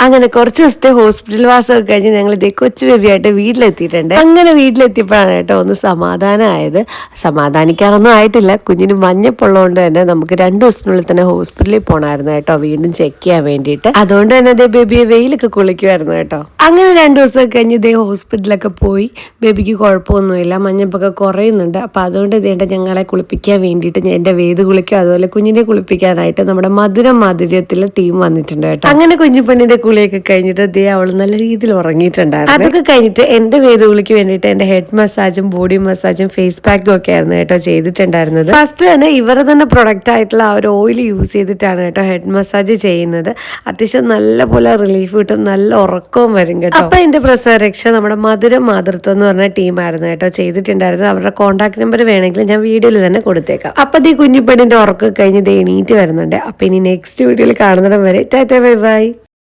അങ്ങനെ കുറച്ച് ദിവസത്തെ ഹോസ്പിറ്റൽ വാസമൊക്കെ കഴിഞ്ഞ് ഞങ്ങൾ ഇതേ കൊച്ചു ബേബിയായിട്ട് വീട്ടിലെത്തിയിട്ടുണ്ട്. അങ്ങനെ വീട്ടിലെത്തിയപ്പോഴാണ് കേട്ടോ ഒന്ന് സമാധാനമായത്. സമാധാനിക്കാറൊന്നും ആയിട്ടില്ല. കുഞ്ഞിന് മഞ്ഞപ്പുള്ളതുകൊണ്ട് തന്നെ നമുക്ക് 2 ദിവസത്തിനുള്ളിൽ തന്നെ ഹോസ്പിറ്റലിൽ പോകണമായിരുന്നു കേട്ടോ, വീണ്ടും ചെക്ക് ചെയ്യാൻ വേണ്ടിയിട്ട്. അതുകൊണ്ട് തന്നെ ഇതേ ബേബിയെ വെയിലൊക്കെ കുളിക്കുമായിരുന്നു കേട്ടോ. അങ്ങനെ 2 ദിവസമൊക്കെ കഴിഞ്ഞ് ഇതേ ഹോസ്പിറ്റലൊക്കെ പോയി. ബേബിക്ക് കുഴപ്പമൊന്നുമില്ല, മഞ്ഞപ്പൊക്കെ കുറയുന്നുണ്ട്. അപ്പോൾ അതുകൊണ്ട് ഇതേണ്ട ഞങ്ങളെ കുളിപ്പിക്കാൻ വേണ്ടിയിട്ട് എൻ്റെ വേദ് കുളിക്കും, അതുപോലെ കുഞ്ഞിനെ കുളിപ്പിക്കാനായിട്ട് നമ്മുടെ മാധുര്യത്തിലെ ടീം വന്നിട്ടുണ്ട് കേട്ടോ. അങ്ങനെ കുഞ്ഞിപ്പെണ്ണിന്റെ കുളിയൊക്കെ കഴിഞ്ഞിട്ട് ദേ അവൾ നല്ല രീതിയിൽ ഉറങ്ങിയിട്ടുണ്ടായിരുന്നു. അതൊക്കെ കഴിഞ്ഞിട്ട് എൻ്റെ വേദ കുളിക്ക് വേണ്ടിയിട്ട് എൻ്റെ ഹെഡ് മസാജും ബോഡി മസാജും ഫേസ് പാക്കും ഒക്കെ ആയിരുന്നു കേട്ടോ ചെയ്തിട്ടുണ്ടായിരുന്നത്. ഫസ്റ്റ് തന്നെ ഇവരുടെ തന്നെ പ്രൊഡക്റ്റ് ആയിട്ടുള്ള ആ ഒരു ഓയിൽ യൂസ് ചെയ്തിട്ടാണ് കേട്ടോ ഹെഡ് മസാജ് ചെയ്യുന്നത്. അത്യാവശ്യം നല്ല പോലെ റിലീഫ് കിട്ടും, നല്ല ഉറക്കവും വരും കേട്ടോ. അപ്പൊ എന്റെ പ്രസവരക്ഷ നമ്മുടെ മാതൃത്വം എന്ന് പറഞ്ഞ ടീമായിരുന്നു കേട്ടോ ചെയ്തിട്ടുണ്ടായിരുന്നത്. അവരുടെ കോൺടാക്ട് നമ്പർ വേണമെങ്കിൽ ഞാൻ വീഡിയോയിൽ തന്നെ കൊടുത്തേക്കാം. അപ്പൊ ഈ കുഞ്ഞിപ്പെണ്ണിന്റെ ഉറക്കം കഴിഞ്ഞ് എണീറ്റ് വരുന്നുണ്ട്. അപ്പൊ ഇനി നെക്സ്റ്റ് വീഡിയോയിൽ കാണുന്നിടം വരെ ടാറ്റാ ബൈ ബൈ.